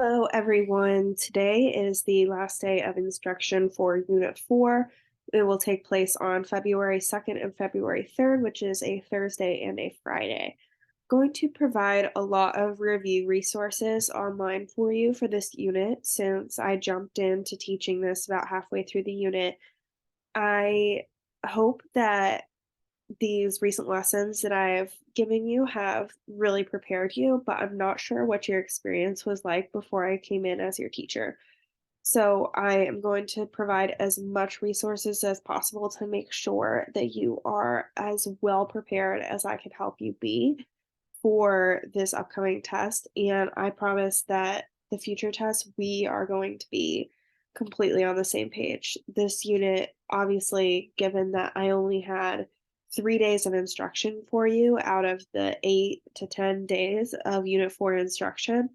Hello, everyone. Today is the last day of instruction for Unit 4. It will take place on February 2nd and February 3rd, which is a Thursday and a Friday. Going to provide a lot of review resources online for you for this unit since I jumped into teaching this about halfway through the unit. I hope that these recent lessons that I've given you have really prepared you, but I'm not sure what your experience was like before I came in as your teacher. So I am going to provide as much resources as possible to make sure that you are as well prepared as I can help you be for this upcoming test. And I promise that the future tests, we are going to be completely on the same page. This unit, obviously, given that I only had 3 days of instruction for you out of the 8 to 10 days of Unit 4 instruction,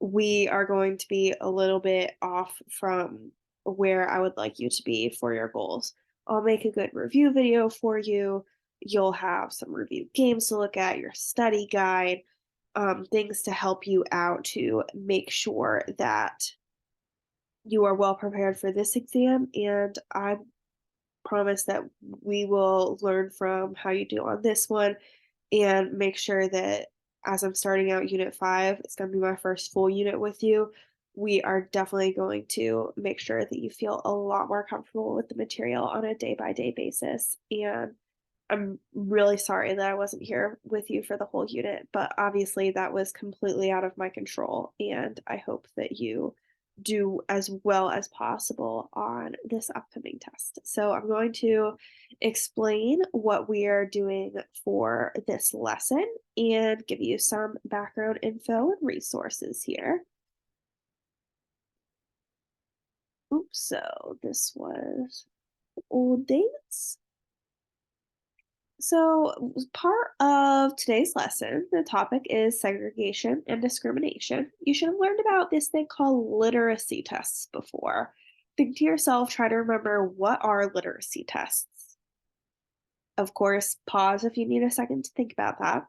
we are going to be a little bit off from where I would like you to be for your goals. I'll make a good review video for you. You'll have some review games to look at, your study guide, things to help you out to make sure that you are well prepared for this exam. And I promise that we will learn from how you do on this one and make sure that as I'm starting out Unit 5, it's going to be my first full unit with you. We are definitely going to make sure that you feel a lot more comfortable with the material on a day by day basis. And I'm really sorry that I wasn't here with you for the whole unit, but obviously that was completely out of my control. And I hope that you do as well as possible on this upcoming test. So I'm going to explain what we are doing for this lesson and give you some background info and resources here. Oops, so this was old dates. So, part of today's lesson, the topic is segregation and discrimination. You should have learned about this thing called literacy tests before. Think to yourself, try to remember what are literacy tests. Of course, pause if you need a second to think about that.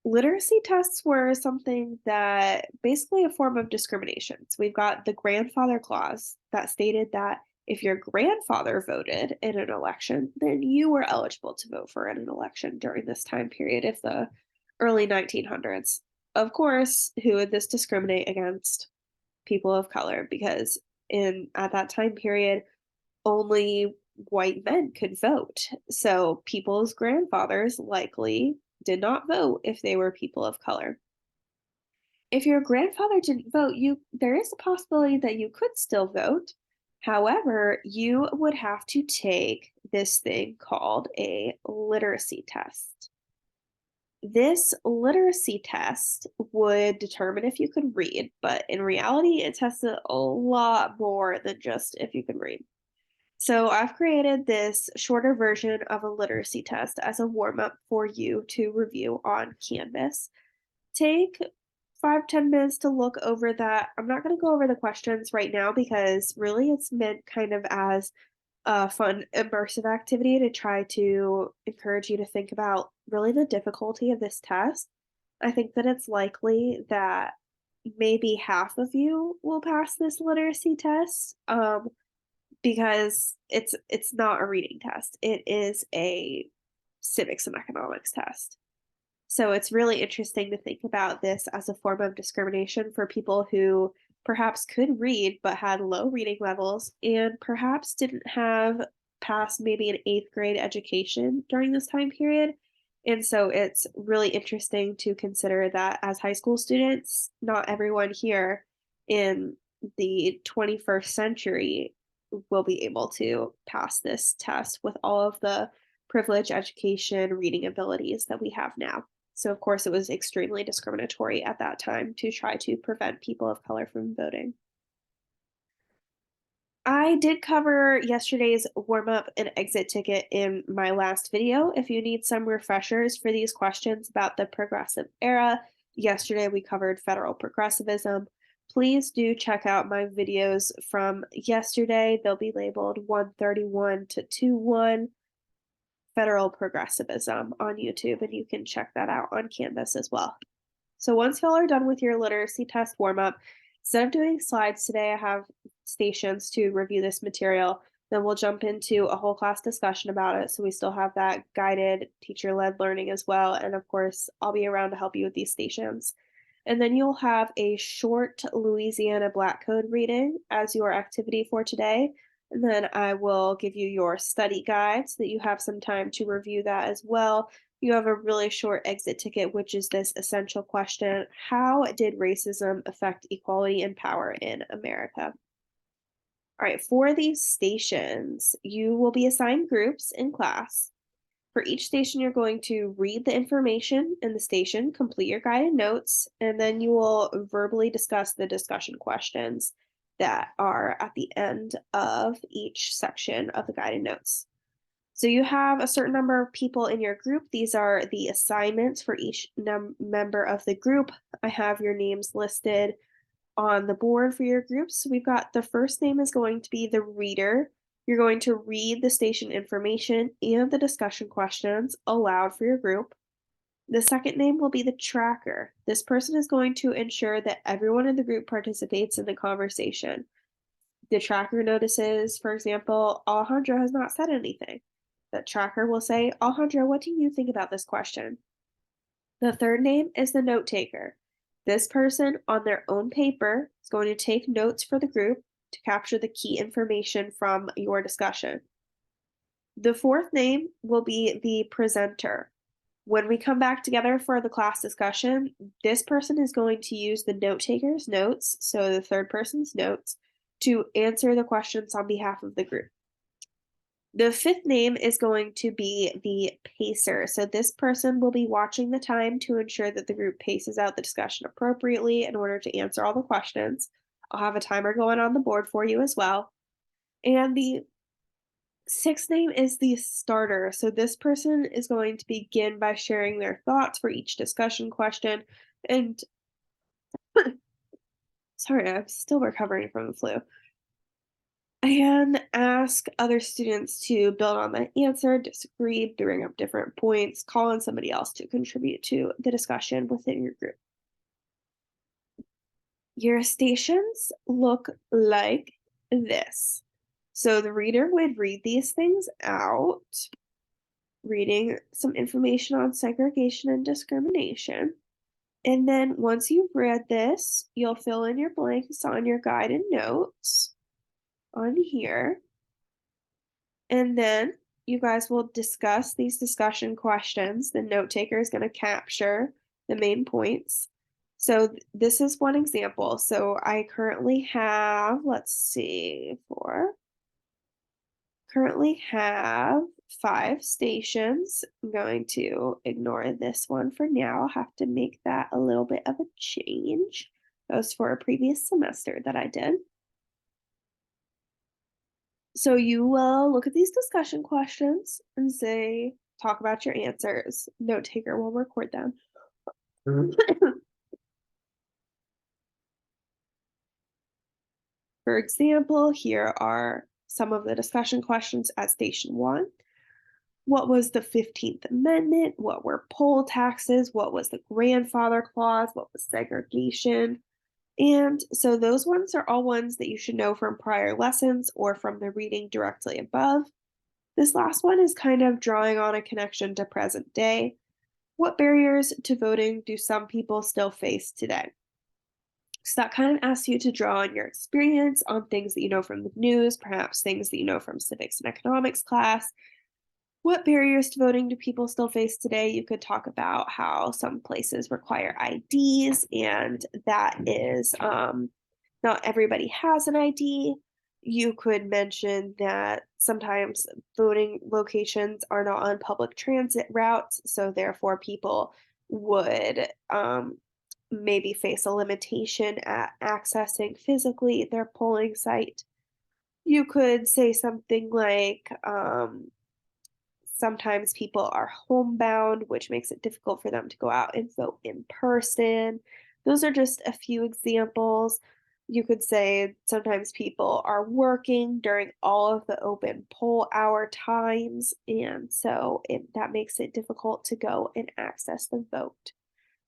Literacy tests were something that basically a form of discrimination. So we've got the grandfather clause that stated that if your grandfather voted in an election, then you were eligible to vote for in an election during this time period of the early 1900s. Of course, who would this discriminate against? People of color, because in at that time period, only white men could vote. So people's grandfathers likely did not vote if they were people of color. If your grandfather didn't vote, there is a possibility that you could still vote. However, you would have to take this thing called a literacy test. This literacy test would determine if you could read, but in reality, it tested a lot more than just if you could read. So I've created this shorter version of a literacy test as a warm up for you to review on Canvas. Take 5-10 minutes to look over that. I'm not going to go over the questions right now because really it's meant kind of as a fun, immersive activity to try to encourage you to think about really the difficulty of this test. I think that it's likely that maybe half of you will pass this literacy test. Because it's not a reading test. It is a civics and economics test. So it's really interesting to think about this as a form of discrimination for people who perhaps could read but had low reading levels and perhaps didn't have past maybe an 8th grade education during this time period. And so it's really interesting to consider that as high school students, not everyone here in the 21st century will be able to pass this test with all of the privilege, education, reading abilities that we have now. So, of course, it was extremely discriminatory at that time to try to prevent people of color from voting. I did cover yesterday's warm up and exit ticket in my last video. If you need some refreshers for these questions about the progressive era, yesterday we covered federal progressivism. Please do check out my videos from yesterday. They'll be labeled 131 to 21 federal progressivism on YouTube, and you can check that out on Canvas as well. So once y'all are done with your literacy test warm up, instead of doing slides today, I have stations to review this material. Then we'll jump into a whole class discussion about it. So we still have that guided teacher led learning as well. And of course, I'll be around to help you with these stations. And then you'll have a short Louisiana Black Code reading as your activity for today. And then I will give you your study guide so that you have some time to review that as well. You have a really short exit ticket, which is this essential question: how did racism affect equality and power in America? All right, for these stations, you will be assigned groups in class. For each station, you're going to read the information in the station, complete your guided notes, and then you will verbally discuss the discussion questions that are at the end of each section of the guided notes. So you have a certain number of people in your group. These are the assignments for each member of the group. I have your names listed on the board for your groups. So we've got the first name is going to be the reader. You're going to read the station information and the discussion questions aloud for your group. The second name will be the tracker. This person is going to ensure that everyone in the group participates in the conversation. The tracker notices, for example, Alejandro has not said anything. The tracker will say, Alejandro, what do you think about this question? The third name is the note taker. This person on their own paper is going to take notes for the group to capture the key information from your discussion. The fourth name will be the presenter. When we come back together for the class discussion, this person is going to use the note taker's notes, so the third person's notes, to answer the questions on behalf of the group. The fifth name is going to be the pacer. So this person will be watching the time to ensure that the group paces out the discussion appropriately in order to answer all the questions. I'll have a timer going on the board for you as well. And the sixth name is the starter. So this person is going to begin by sharing their thoughts for each discussion question. And sorry, I'm still recovering from the flu. And ask other students to build on the answer, disagree, bring up different points, call on somebody else to contribute to the discussion within your group. Your stations look like this. So the reader would read these things out, reading some information on segregation and discrimination. And then once you've read this, you'll fill in your blanks on your guided notes on here. And then you guys will discuss these discussion questions. The note taker is going to capture the main points. So this is one example. So I currently have, let's see, currently have 5 stations. I'm going to ignore this one for now. I'll have to make that a little bit of a change. That was for a previous semester that I did. So you will look at these discussion questions and say, talk about your answers. Note taker will record them. For example, here are some of the discussion questions at station 1. What was the 15th Amendment? What were poll taxes? What was the grandfather clause? What was segregation? And so those ones are all ones that you should know from prior lessons or from the reading directly above. This last one is kind of drawing on a connection to present day. What barriers to voting do some people still face today? So that kind of asks you to draw on your experience, on things that you know from the news, perhaps things that you know from civics and economics class. What barriers to voting do people still face today? You could talk about how some places require IDs, and that is not everybody has an ID. You could mention that sometimes voting locations are not on public transit routes, so therefore people would maybe face a limitation at accessing physically their polling site. You could say something like, sometimes people are homebound, which makes it difficult for them to go out and vote in person. Those are just a few examples. You could say sometimes people are working during all of the open poll hour times, and so that makes it difficult to go and access the vote.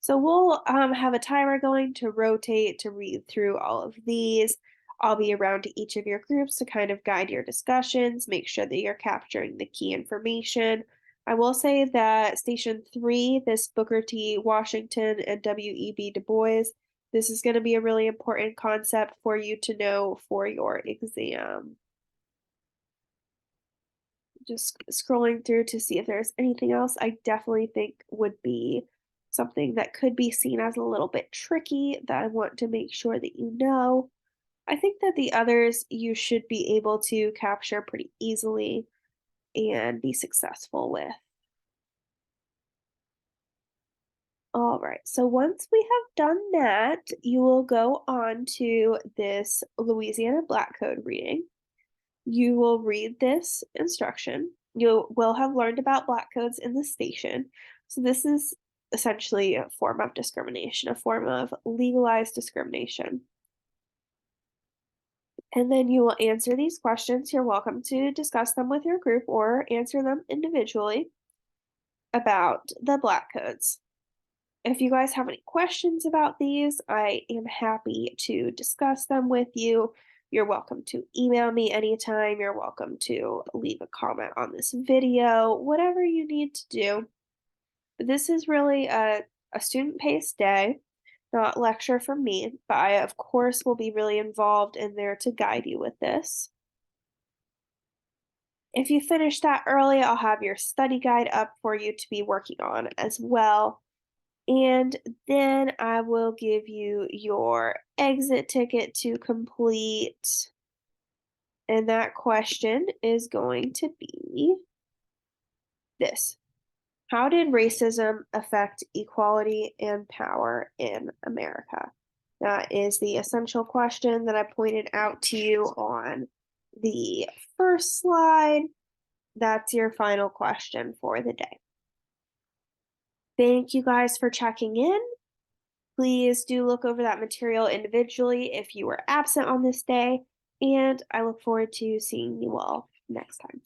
So we'll have a timer going to rotate to read through all of these. I'll be around to each of your groups to kind of guide your discussions, make sure that you're capturing the key information. I will say that Station 3, this Booker T. Washington and W.E.B. Du Bois, this is going to be a really important concept for you to know for your exam. Just scrolling through to see if there's anything else I definitely think would be something that could be seen as a little bit tricky that I want to make sure that you know. I think that the others you should be able to capture pretty easily and be successful with. All right, so once we have done that, you will go on to this Louisiana Black Code reading. You will read this instruction. You will have learned about black codes in the station. So, this is essentially a form of discrimination, a form of legalized discrimination. And then you will answer these questions. You're welcome to discuss them with your group or answer them individually about the black codes. If you guys have any questions about these, I am happy to discuss them with you. You're welcome to email me anytime. You're welcome to leave a comment on this video, whatever you need to do. This is really a student-paced day, not lecture from me, but I, of course, will be really involved in there to guide you with this. If you finish that early, I'll have your study guide up for you to be working on as well. And then I will give you your exit ticket to complete. And that question is going to be this: how did racism affect equality and power in America? That is the essential question that I pointed out to you on the first slide. That's your final question for the day. Thank you guys for checking in. Please do look over that material individually if you were absent on this day, and I look forward to seeing you all next time.